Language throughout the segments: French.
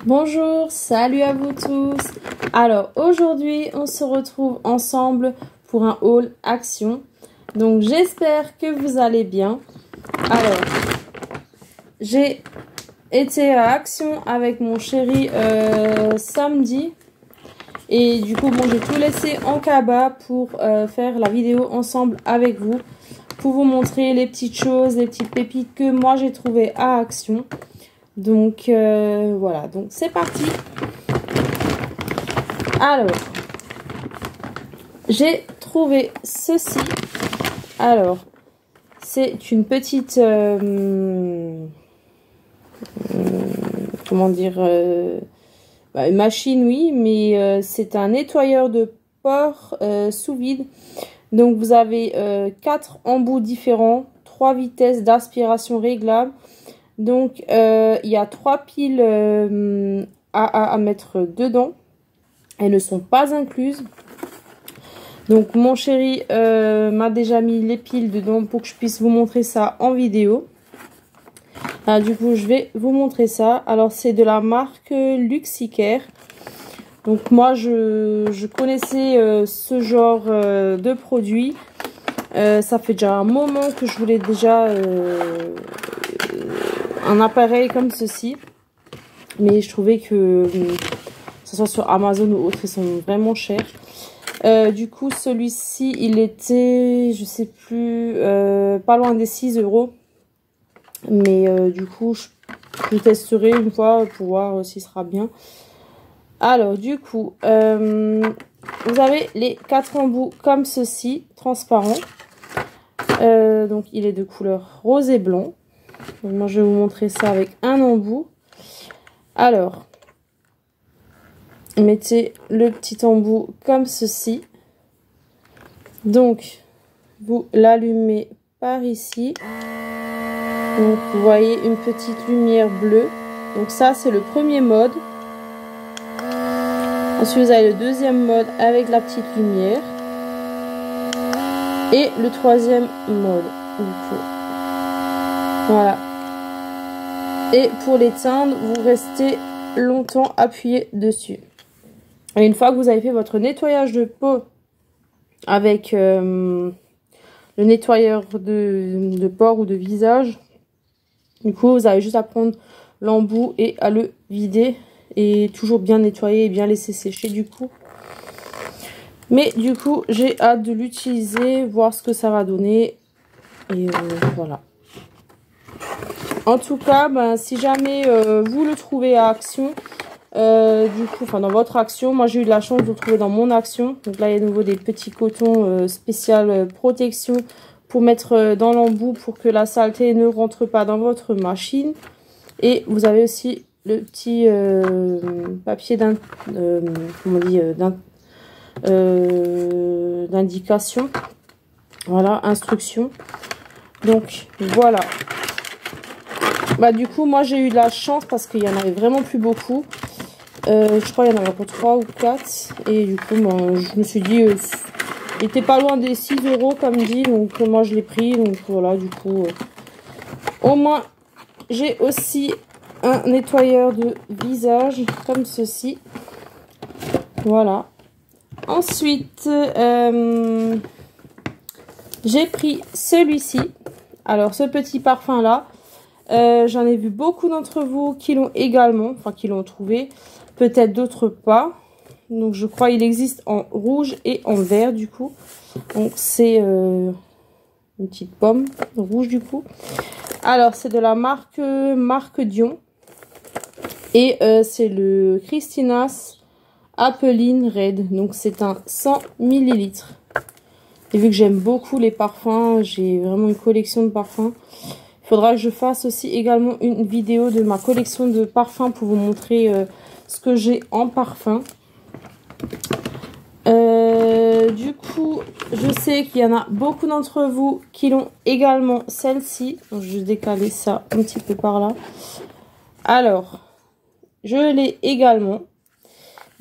Bonjour, salut à vous tous. Alors aujourd'hui on se retrouve ensemble pour un haul Action. Donc j'espère que vous allez bien. Alors j'ai été à Action avec mon chéri samedi. Et du coup bon, j'ai tout laissé en cabas pour faire la vidéo ensemble avec vous. Pour vous montrer les petites choses, les petites pépites que moi j'ai trouvées à Action. Donc voilà, donc c'est parti. Alors, j'ai trouvé ceci. Alors, c'est une petite comment dire, une machine, oui, mais c'est un nettoyeur de porc sous vide. Donc vous avez 4 embouts différents, 3 vitesses d'aspiration réglables. Donc il y a 3 piles à mettre dedans. Elles ne sont pas incluses. Donc mon chéri m'a déjà mis les piles dedans pour que je puisse vous montrer ça en vidéo. Alors, du coup je vais vous montrer ça. Alors c'est de la marque Luxicare. Donc moi je connaissais ce genre de produit. Ça fait déjà un moment que je voulais déjà un appareil comme ceci. Mais je trouvais que ce soit sur Amazon ou autre, ils sont vraiment chers. Du coup, celui-ci, il était, je sais plus, pas loin des 6 €. Mais du coup, je testerai une fois pour voir s'il sera bien. Alors, du coup, vous avez les 4 embouts comme ceci, transparents. Donc, il est de couleur rose et blanc. Donc, moi, je vais vous montrer ça avec un embout. Alors, mettez le petit embout comme ceci. Donc, vous l'allumez par ici. Donc, vous voyez une petite lumière bleue. Donc, ça, c'est le premier mode. Ensuite, vous avez le deuxième mode avec la petite lumière. Et le troisième mode. Du coup. Voilà. Et pour l'éteindre, vous restez longtemps appuyé dessus. Et une fois que vous avez fait votre nettoyage de peau avec le nettoyeur de porc ou de visage, du coup vous avez juste à prendre l'embout et à le vider et toujours bien nettoyer et bien laisser sécher du coup. Mais du coup j'ai hâte de l'utiliser, voir ce que ça va donner et voilà. En tout cas, si jamais vous le trouvez à Action, du coup, enfin dans votre Action, moi j'ai eu de la chance de le trouver dans mon Action. Donc là il y a de nouveau des petits cotons spécial protection pour mettre dans l'embout pour que la saleté ne rentre pas dans votre machine. Et vous avez aussi le petit papier d'indication. Voilà, instruction. Donc voilà. Du coup moi j'ai eu de la chance parce qu'il y en avait vraiment plus beaucoup. Je crois qu'il y en avait pour 3 ou 4. Et du coup je me suis dit il était pas loin des 6 € comme dit. Donc moi je l'ai pris. Donc voilà, du coup au moins j'ai aussi un nettoyeur de visage comme ceci. Voilà. Ensuite j'ai pris celui-ci. Alors ce petit parfum là, j'en ai vu beaucoup d'entre vous qui l'ont également, enfin qui l'ont trouvé, peut-être d'autres pas. Donc je crois il existe en rouge et en vert du coup. Donc c'est une petite pomme rouge du coup. Alors c'est de la marque Dion. Et c'est le Christina's Appeline Red. Donc c'est un 100 ml. Et vu que j'aime beaucoup les parfums, j'ai vraiment une collection de parfums. Il faudra que je fasse aussi également une vidéo de ma collection de parfums pour vous montrer ce que j'ai en parfum. Du coup, je sais qu'il y en a beaucoup d'entre vous qui l'ont également celle-ci. Je vais décaler ça un petit peu par là. Alors, je l'ai également.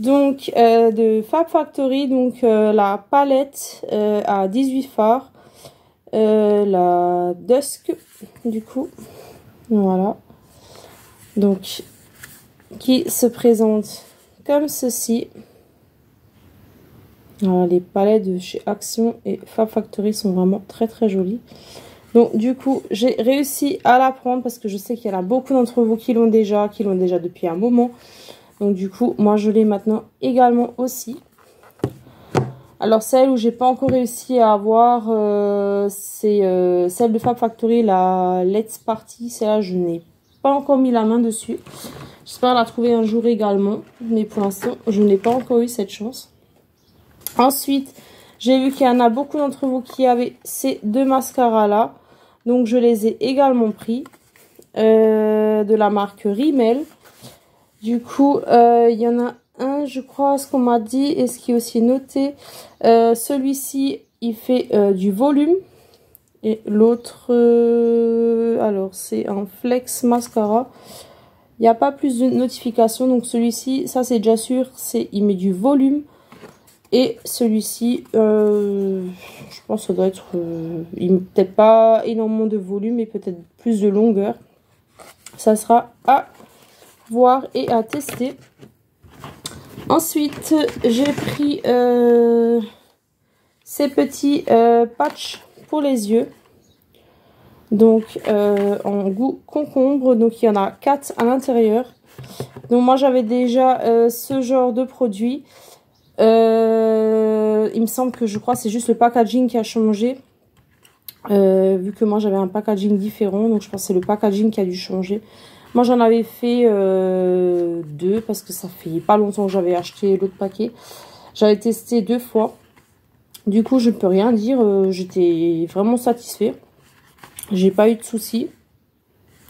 Donc, de Fab Factory, donc la palette à 18 fards. La Dusk, du coup. Voilà. Donc, qui se présente comme ceci. Alors, les palettes de chez Action et Fab Factory sont vraiment très très jolies. Donc du coup, j'ai réussi à la prendre parce que je sais qu'il y en a beaucoup d'entre vous qui l'ont déjà depuis un moment. Donc du coup, moi je l'ai maintenant également aussi. Alors celle où j'ai pas encore réussi à avoir, c'est celle de Fab Factory, la Let's Party. Celle-là, je n'ai pas encore mis la main dessus. J'espère la trouver un jour également. Mais pour l'instant, je n'ai pas encore eu cette chance. Ensuite, j'ai vu qu'il y en a beaucoup d'entre vous qui avaient ces deux mascaras-là. Donc, je les ai également pris. De la marque Rimmel. Du coup, il y en a un, je crois, ce qu'on m'a dit. Et ce qui est aussi noté. Celui-ci, il fait du volume. Et l'autre, alors, c'est un Flex Mascara. Il n'y a pas plus de notifications. Donc, celui-ci, ça, c'est déjà sûr. Il met du volume. Et celui-ci, je pense que ça doit être, il met peut-être pas énormément de volume, mais peut-être plus de longueur. Ça sera à voir et à tester. Ensuite, j'ai pris ces petits patchs pour les yeux. Donc, en goût concombre. Donc, il y en a 4 à l'intérieur. Donc, moi, j'avais déjà ce genre de produit. Il me semble que je crois c'est juste le packaging qui a changé. Vu que moi j'avais un packaging différent, donc je pense que c'est le packaging qui a dû changer. Moi j'en avais fait 2 parce que ça fait pas longtemps que j'avais acheté l'autre paquet. J'avais testé 2 fois. Du coup je ne peux rien dire, j'étais vraiment satisfait. J'ai pas eu de soucis.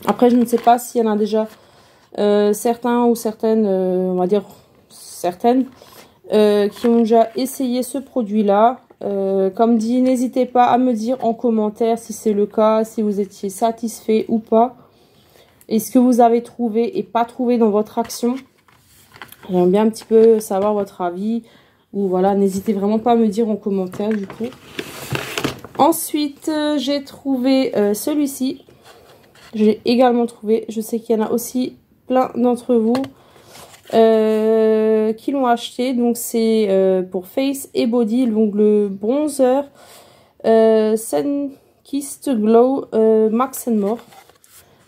Après je ne sais pas s'il y en a déjà certains ou certaines, on va dire certaines. Qui ont déjà essayé ce produit-là. Comme dit, n'hésitez pas à me dire en commentaire si c'est le cas, si vous étiez satisfait ou pas. Et ce que vous avez trouvé et pas trouvé dans votre action. J'aime bien un petit peu savoir votre avis. Ou voilà, n'hésitez vraiment pas à me dire en commentaire du coup. Ensuite, j'ai trouvé celui-ci. J'ai également trouvé. Je sais qu'il y en a aussi plein d'entre vous qui l'ont acheté. Donc c'est pour Face et Body, donc le bronzer Sun Kissed Glow Max More,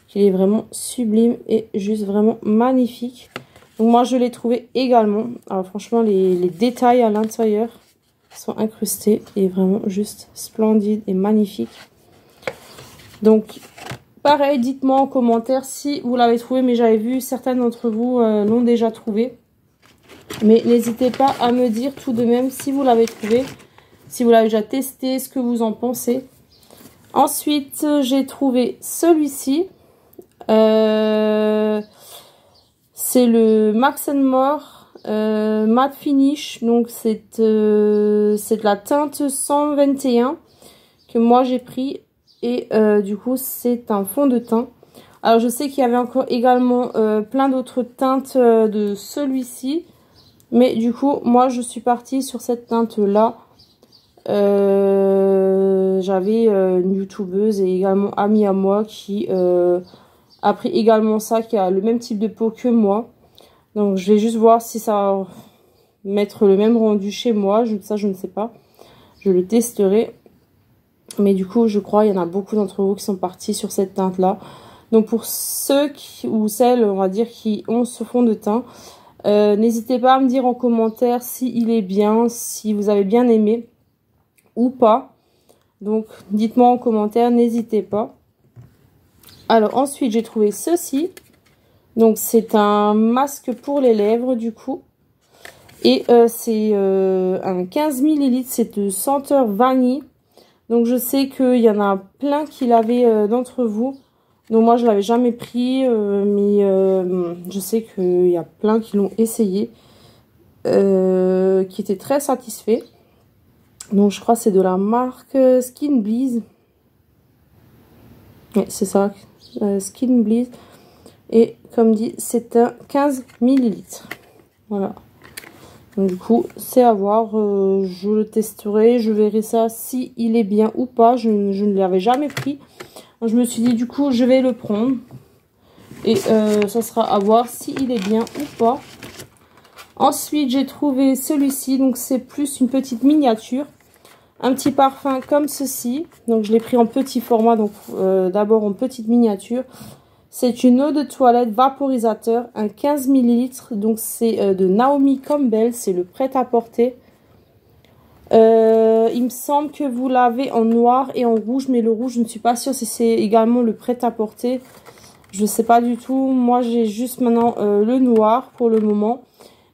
qui est vraiment sublime et juste vraiment magnifique. Donc moi je l'ai trouvé également. Alors franchement les détails à l'intérieur sont incrustés et vraiment juste splendide et magnifique. Donc pareil, dites-moi en commentaire si vous l'avez trouvé, mais j'avais vu certains d'entre vous l'ont déjà trouvé. Mais n'hésitez pas à me dire tout de même si vous l'avez trouvé, si vous l'avez déjà testé, ce que vous en pensez. Ensuite, j'ai trouvé celui-ci. C'est le Max More Matte Finish. Donc c'est de la teinte 121 que moi j'ai pris. Et du coup, c'est un fond de teint. Alors, je sais qu'il y avait encore également plein d'autres teintes de celui-ci. Mais du coup, moi, je suis partie sur cette teinte-là. J'avais une youtubeuse et également amie à moi qui a pris également ça, qui a le même type de peau que moi. Donc, je vais juste voir si ça va mettre le même rendu chez moi. Ça, je ne sais pas. Je le testerai. Mais du coup, je crois, il y en a beaucoup d'entre vous qui sont partis sur cette teinte-là. Donc, pour ceux ou celles, on va dire, qui ont ce fond de teint, n'hésitez pas à me dire en commentaire s'il est bien, si vous avez bien aimé ou pas. Donc, dites-moi en commentaire, n'hésitez pas. Alors, ensuite, j'ai trouvé ceci. Donc, c'est un masque pour les lèvres, du coup. Et c'est un 15 ml, c'est de senteur vanille. Donc, je sais qu'il y en a plein qui l'avaient d'entre vous. Donc, moi, je ne l'avais jamais pris. Mais je sais qu'il y a plein qui l'ont essayé. Qui étaient très satisfaits. Donc, je crois que c'est de la marque Skin Bliss. Oui, c'est ça. Skin Bliss. Et comme dit, c'est un 15 ml. Voilà. Donc, du coup, c'est à voir. Je le testerai. Je verrai ça si il est bien ou pas. Je ne l'avais jamais pris. Donc, je me suis dit, du coup, je vais le prendre. Et ça sera à voir s'il est bien ou pas. Ensuite, j'ai trouvé celui-ci. Donc, c'est plus une petite miniature. Un petit parfum comme ceci. Donc, je l'ai pris en petit format. Donc, d'abord en petite miniature. C'est une eau de toilette vaporisateur. Un 15 ml. Donc, c'est de Naomi Campbell. C'est le prêt-à-porter. Il me semble que vous l'avez en noir et en rouge. Mais le rouge, je ne suis pas sûre si c'est également le prêt-à-porter. Je ne sais pas du tout. Moi, j'ai juste maintenant le noir pour le moment.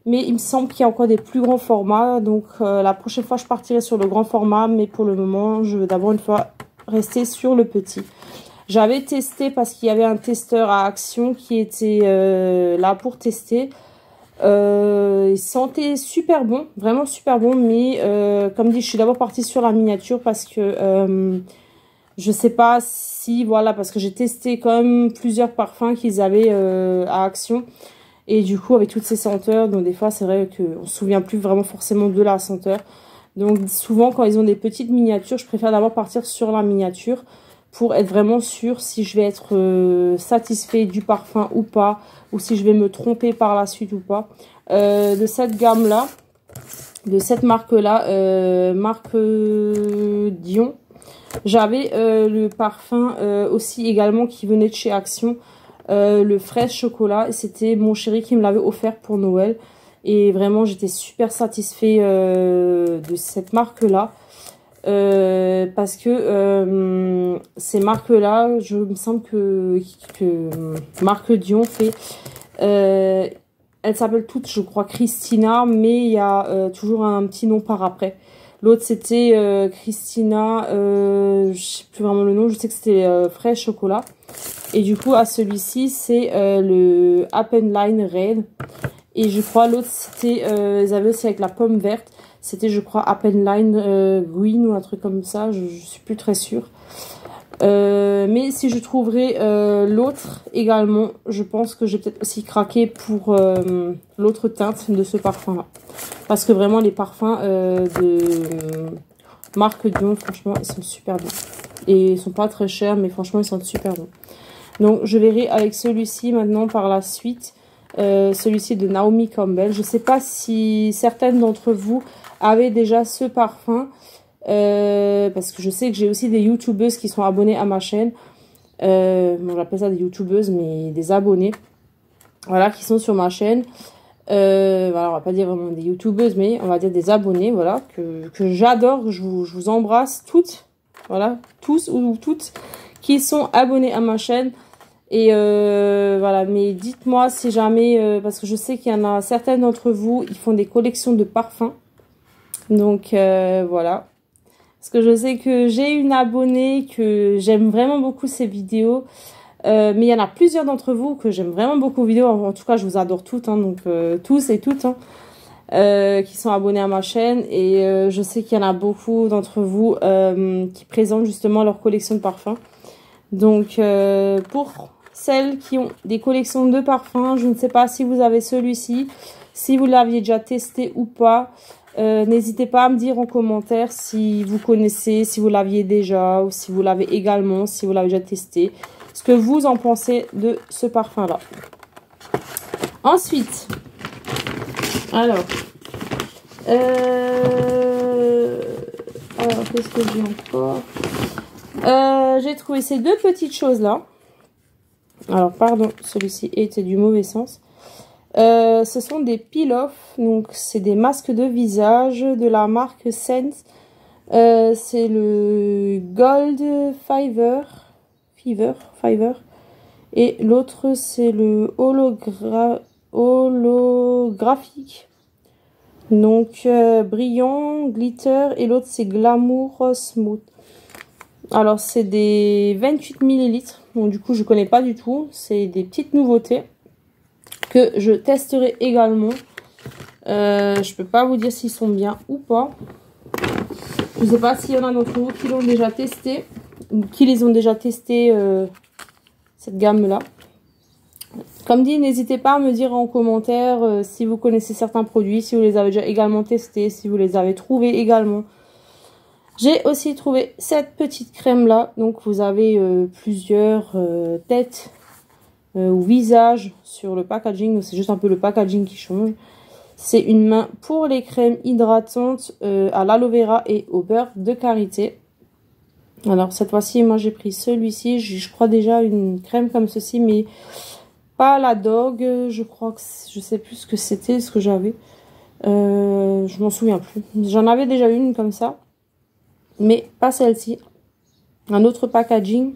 Mais il me semble qu'il y a encore des plus grands formats. Donc, la prochaine fois, je partirai sur le grand format. Mais pour le moment, je veux d'abord une fois rester sur le petit. J'avais testé parce qu'il y avait un testeur à Action qui était là pour tester. Il sentait super bon. Vraiment super bon. Mais comme dit, je suis d'abord partie sur la miniature parce que je sais pas si... Voilà, parce que j'ai testé quand même plusieurs parfums qu'ils avaient à Action. Et du coup, avec toutes ces senteurs, donc des fois, c'est vrai qu'on ne se souvient plus vraiment forcément de la senteur. Donc souvent, quand ils ont des petites miniatures, je préfère d'abord partir sur la miniature pour être vraiment sûre si je vais être satisfait du parfum ou pas, ou si je vais me tromper par la suite ou pas. De cette gamme-là, de cette marque-là, marque Dion, j'avais le parfum aussi également qui venait de chez Action. Le fraise chocolat, c'était mon chéri qui me l'avait offert pour Noël et vraiment j'étais super satisfait de cette marque là parce que ces marques là, je me semble que marque Dion fait elles s'appellent toutes je crois Christina, mais il y a toujours un petit nom par après. L'autre c'était Christina, je sais plus vraiment le nom, je sais que c'était fraise chocolat. Et du coup, à celui-ci, c'est le Appenline Red. Et je crois l'autre, c'était, ils avaient aussi avec la pomme verte. C'était, je crois, Appenline Green ou un truc comme ça. Je suis plus très sûre. Mais si je trouverais l'autre également, je pense que j'ai peut-être aussi craqué pour l'autre teinte de ce parfum-là. Parce que vraiment, les parfums de marque Dion, franchement, ils sont super bons. Et ils sont pas très chers, mais franchement, ils sont super bons. Donc, je verrai avec celui-ci maintenant par la suite. Celui-ci de Naomi Campbell. Je ne sais pas si certaines d'entre vous avaient déjà ce parfum. Parce que je sais que j'ai aussi des youtubeuses qui sont abonnées à ma chaîne. Bon, j'appelle ça des youtubeuses, mais des abonnés. Voilà, qui sont sur ma chaîne. Voilà, on va pas dire vraiment des youtubeuses, mais on va dire des abonnés, voilà, que j'adore. Je vous embrasse toutes. Voilà, tous ou toutes qui sont abonnés à ma chaîne. Et voilà, mais dites-moi si jamais, parce que je sais qu'il y en a certaines d'entre vous, ils font des collections de parfums. Donc voilà. Parce que je sais que j'ai une abonnée que j'aime vraiment beaucoup ses vidéos. Mais il y en a plusieurs d'entre vous que j'aime vraiment beaucoup vos vidéos. En tout cas, je vous adore toutes, hein, donc tous et toutes. Qui sont abonnés à ma chaîne et je sais qu'il y en a beaucoup d'entre vous qui présentent justement leur collection de parfums. Donc pour celles qui ont des collections de parfums, je ne sais pas si vous avez celui-ci, si vous l'aviez déjà testé ou pas. N'hésitez pas à me dire en commentaire si vous connaissez, si vous l'aviez déjà ou si vous l'avez également, si vous l'avez déjà testé. Ce que vous en pensez de ce parfum-là. Ensuite... Alors, qu'est-ce que j'ai encore? J'ai trouvé ces deux petites choses-là. Alors, pardon, celui-ci était du mauvais sens. Ce sont des peel-off, donc c'est des masques de visage de la marque Sense. C'est le Gold Fiver. Et l'autre, c'est le holographique. Donc brillant, glitter, et l'autre c'est glamour smooth. Alors c'est des 28 ml. Donc du coup je connais pas du tout. C'est des petites nouveautés que je testerai également. Je peux pas vous dire s'ils sont bien ou pas. Je sais pas s'il y en a d'entre vous qui l'ont déjà testé ou qui les ont déjà testés, cette gamme là. Comme dit, n'hésitez pas à me dire en commentaire si vous connaissez certains produits, si vous les avez déjà également testés, si vous les avez trouvés également. J'ai aussi trouvé cette petite crème là. Donc vous avez plusieurs têtes ou visage sur le packaging. C'est juste un peu le packaging qui change. C'est une main pour les crèmes hydratantes à l'aloe vera et au beurre de karité. Alors cette fois-ci, moi j'ai pris celui-ci. Je crois déjà une crème comme ceci, mais pas la Dog. Je crois que je sais plus ce que c'était, ce que j'avais. Je m'en souviens plus. J'en avais déjà une comme ça, mais pas celle-ci. Un autre packaging,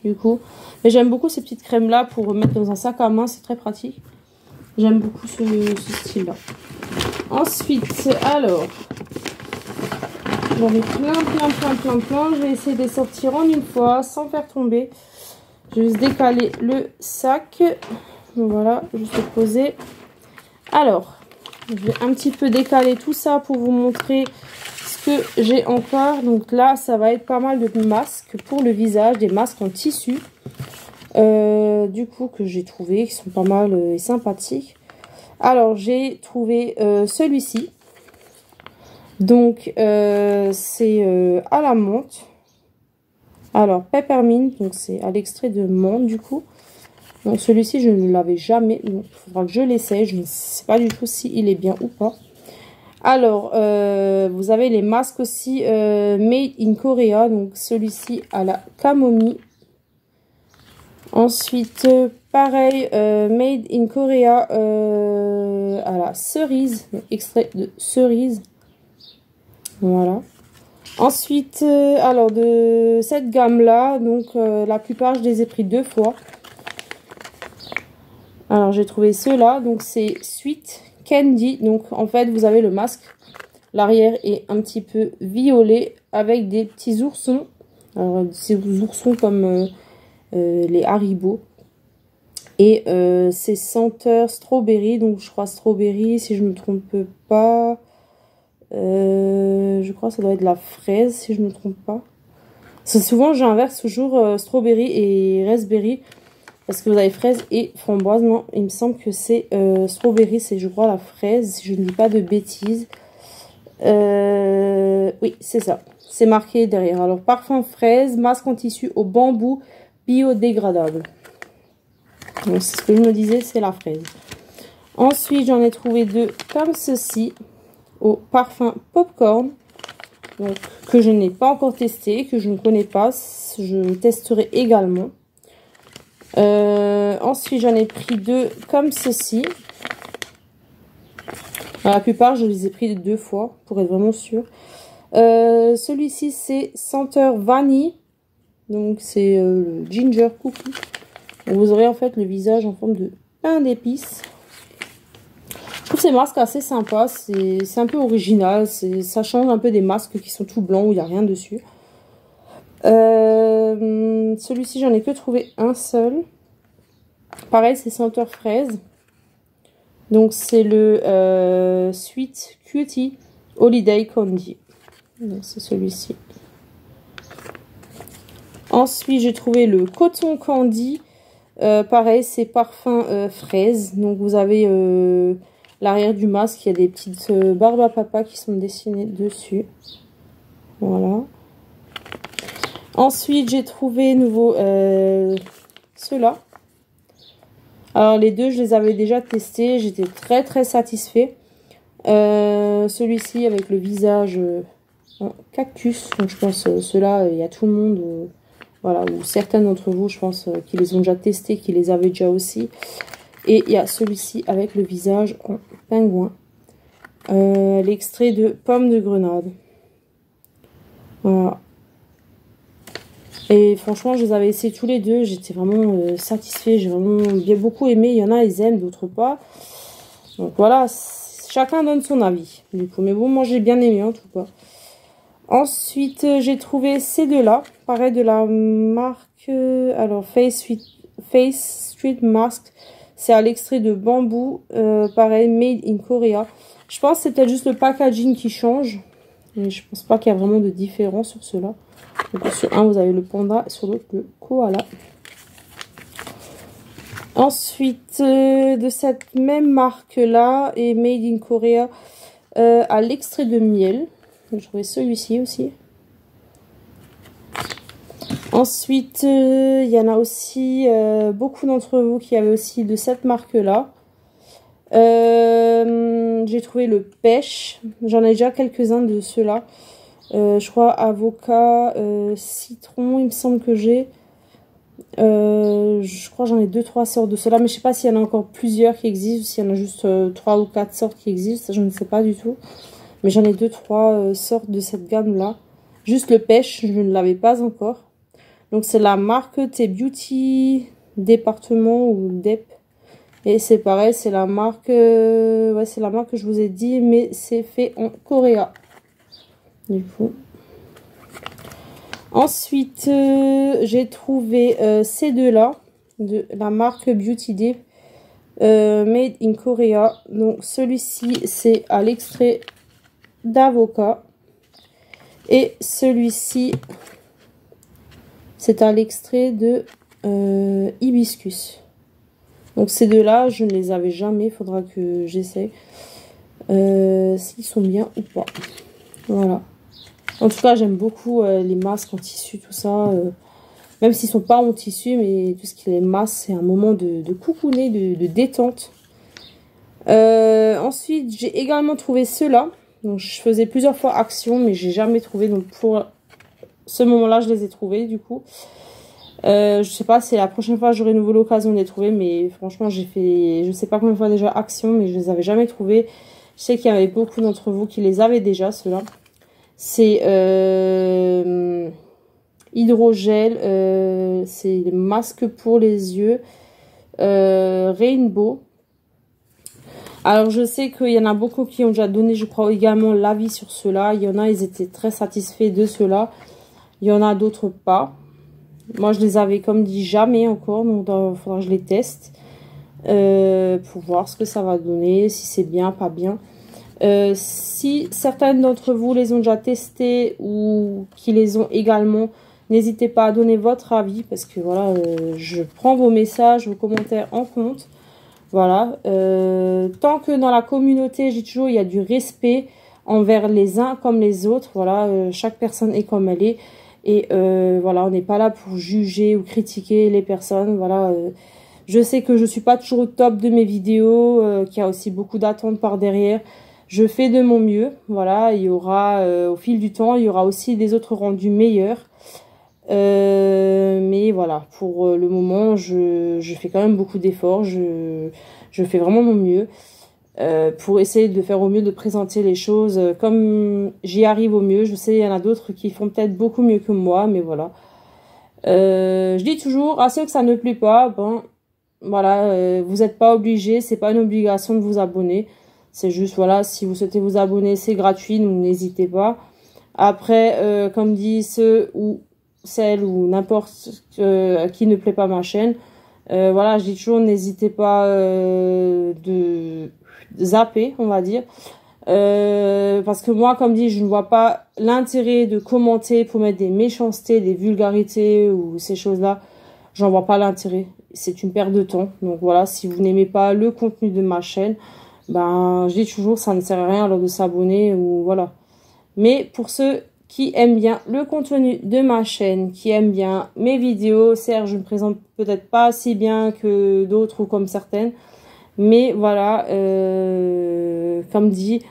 du coup. Mais j'aime beaucoup ces petites crèmes là pour mettre dans un sac à main, c'est très pratique. J'aime beaucoup ce style là. Ensuite, alors, j'en ai plein. Je vais essayer de les sortir en une fois sans faire tomber. Je vais juste décaler le sac. Voilà, juste le poser. Alors, je vais un petit peu décaler tout ça pour vous montrer ce que j'ai encore. Donc là, ça va être pas mal de masques pour le visage, des masques en tissu. Du coup, que j'ai trouvé, qui sont pas mal et sympathiques. Alors, j'ai trouvé celui-ci. Donc, c'est à la menthe. Alors, peppermint, donc c'est à l'extrait de menthe, du coup. Donc, celui-ci, je ne l'avais jamais. Donc, il faudra que je l'essaye. Je ne sais pas du tout s'il est bien ou pas. Alors, vous avez les masques aussi Made in Korea. Donc, celui-ci à la camomille. Ensuite, pareil, Made in Korea à la cerise. Donc, extrait de cerise. Voilà. Ensuite, alors de cette gamme-là, donc la plupart, je les ai pris 2 fois. Alors, j'ai trouvé ceux-là. Donc, c'est Sweet Candy. Donc, en fait, vous avez le masque. L'arrière est un petit peu violet avec des petits oursons. Alors, ces oursons comme les Haribo. Et c'est senteur strawberry. Donc, je crois strawberry, si je ne me trompe pas. Je crois que ça doit être de la fraise, si je ne me trompe pas. Souvent, j'inverse toujours strawberry et raspberry. Parce que vous avez fraise et framboise. Non, il me semble que c'est strawberry, c'est je crois la fraise, si je ne dis pas de bêtises. Oui, c'est ça. C'est marqué derrière. Alors, parfum fraise, masque en tissu au bambou biodégradable. Donc, c'est ce que je me disais, c'est la fraise. Ensuite, j'en ai trouvé 2 comme ceci, au parfum popcorn. Donc, que je n'ai pas encore testé, que je ne connais pas. Je testerai également. Ensuite, j'en ai pris 2 comme ceci. La plupart, je les ai pris 2 fois pour être vraiment sûre. Celui-ci, c'est senteur vanille. Donc, c'est le ginger cookie. Donc, vous aurez en fait le visage en forme de pain d'épices. Je trouve ces masques assez sympas. C'est un peu original. Ça change un peu des masques qui sont tout blancs où il n'y a rien dessus. Celui-ci, j'en ai que trouvé un seul. Pareil, c'est senteur fraise. Donc, c'est le Sweet Cutie Holiday Candy. C'est celui-ci. Ensuite, j'ai trouvé le Coton Candy. Pareil, c'est parfum fraise. Donc, vous avez l'arrière du masque. Il y a des petites barbes à papa qui sont dessinées dessus. Voilà. Ensuite, j'ai trouvé nouveau ceux-là. Alors, les deux, je les avais déjà testés. J'étais très satisfait. Celui-ci avec le visage en cactus. Donc, je pense ceux-là, il y a tout le monde. Voilà, ou certains d'entre vous, je pense, qui les ont déjà testés, qui les avaient déjà aussi. Et il y a celui-ci avec le visage en pingouin. L'extrait de pomme de grenade. Voilà. Et franchement, je les avais essayés tous les deux. J'étais vraiment satisfait. J'ai vraiment bien beaucoup aimé. Il y en a, ils aiment, d'autres pas. Donc voilà, chacun donne son avis. Du coup, mais bon, moi j'ai bien aimé en tout cas. Ensuite, j'ai trouvé ces deux-là. Pareil, de la marque... alors, Face Street Mask. C'est à l'extrait de bambou. Pareil, Made in Korea. Je pense que c'est peut-être juste le packaging qui change. Mais je pense pas qu'il y a vraiment de différence sur ceux-là. Donc, sur un, vous avez le panda. Sur l'autre, le koala. Ensuite, de cette même marque-là, et Made in Korea, à l'extrait de miel. J'ai trouvé celui-ci aussi. Ensuite, il y en a aussi beaucoup d'entre vous qui avaient aussi de cette marque-là. J'ai trouvé le pêche. J'en ai déjà quelques-uns de ceux-là. Je crois avocat, citron, il me semble que j'ai. Je crois que j'en ai 2-3 sortes de ceux-là, mais je sais pas s'il y en a encore plusieurs qui existent, ou s'il y en a juste 3 ou 4 sortes qui existent, ça je ne sais pas du tout. Mais j'en ai 2-3 sortes de cette gamme-là. Juste le pêche, je ne l'avais pas encore. Donc c'est la marque T-Beauty Département ou DEP. Et c'est pareil, c'est la marque, ouais, c'est la marque que je vous ai dit, mais c'est fait en Corée. Du coup. Ensuite, j'ai trouvé ces deux-là, de la marque Beauty Dip, Made in Korea. Donc celui-ci, c'est à l'extrait d'avocat. Et celui-ci, c'est à l'extrait de hibiscus. Donc ces deux-là, je ne les avais jamais, il faudra que j'essaie s'ils sont bien ou pas. Voilà. En tout cas, j'aime beaucoup les masques en tissu, tout ça. Même s'ils sont pas en tissu, mais tout ce qui est masque, c'est un moment de coucouner, de détente. Ensuite, j'ai également trouvé ceux-là. Donc, je faisais plusieurs fois action, mais j'ai jamais trouvé. Donc, pour ce moment-là, je les ai trouvés, du coup. Je sais pas, c'est la prochaine fois j'aurai nouveau l'occasion de les trouver, mais franchement, j'ai fait, je sais pas combien de fois déjà action, mais je les avais jamais trouvés. Je sais qu'il y avait beaucoup d'entre vous qui les avaient déjà, ceux-là. C'est hydrogel, c'est le masque pour les yeux, Rainbow. Alors je sais qu'il y en a beaucoup qui ont déjà donné, je crois également l'avis sur ceux-là. Il y en a, ils étaient très satisfaits de ceux-là. Il y en a d'autres pas. Moi je les avais comme dit jamais encore, donc il faudra que je les teste pour voir ce que ça va donner, si c'est bien, pas bien. Si certaines d'entre vous les ont déjà testés ou qui les ont également, n'hésitez pas à donner votre avis parce que voilà, je prends vos messages, vos commentaires en compte. Voilà, tant que dans la communauté, j'ai toujours, il y a du respect envers les uns comme les autres. Voilà, chaque personne est comme elle est et voilà, on n'est pas là pour juger ou critiquer les personnes. Voilà, je sais que je suis pas toujours au top de mes vidéos, qu'il y a aussi beaucoup d'attentes par derrière. Je fais de mon mieux, voilà, il y aura, au fil du temps, il y aura aussi des autres rendus meilleurs. Mais voilà, pour le moment, je fais quand même beaucoup d'efforts, je fais vraiment mon mieux pour essayer de faire au mieux, de présenter les choses comme j'y arrive au mieux. Je sais, il y en a d'autres qui font peut-être beaucoup mieux que moi, mais voilà. Je dis toujours, à ceux que ça ne plaît pas, ben voilà, vous n'êtes pas obligés, c'est pas une obligation de vous abonner. C'est juste, voilà, si vous souhaitez vous abonner, c'est gratuit, donc n'hésitez pas. Après, comme dit ceux ou celles ou n'importe à qui ne plaît pas ma chaîne, voilà, je dis toujours, n'hésitez pas de zapper, on va dire. Parce que moi, comme dit, je ne vois pas l'intérêt de commenter pour mettre des méchancetés, des vulgarités ou ces choses-là. J'en vois pas l'intérêt. C'est une perte de temps. Donc voilà, si vous n'aimez pas le contenu de ma chaîne, ben, je dis toujours, ça ne sert à rien alors de s'abonner ou voilà. Mais pour ceux qui aiment bien le contenu de ma chaîne, qui aiment bien mes vidéos, certes, je me présente peut-être pas si bien que d'autres ou comme certaines, mais voilà, comme dit,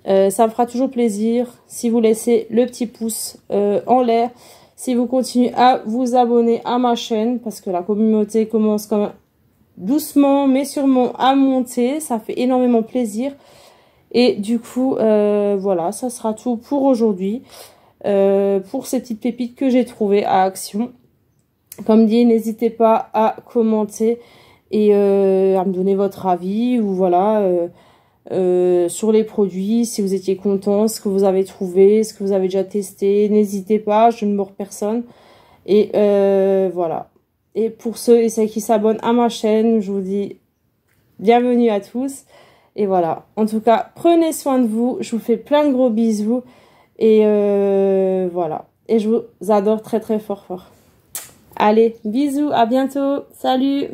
ça me fera toujours plaisir si vous laissez le petit pouce en l'air, si vous continuez à vous abonner à ma chaîne, parce que la communauté commence quand même doucement mais sûrement à monter, ça fait énormément plaisir. Et du coup, voilà, ça sera tout pour aujourd'hui, pour ces petites pépites que j'ai trouvées à Action. Comme dit, n'hésitez pas à commenter et à me donner votre avis ou voilà, sur les produits, si vous étiez content, ce que vous avez trouvé, ce que vous avez déjà testé. N'hésitez pas, je ne mords personne. Et voilà. Et pour ceux et celles qui s'abonnent à ma chaîne, je vous dis bienvenue à tous. Et voilà. En tout cas, prenez soin de vous. Je vous fais plein de gros bisous. Et voilà. Et je vous adore très très fort fort. Allez, bisous, à bientôt. Salut!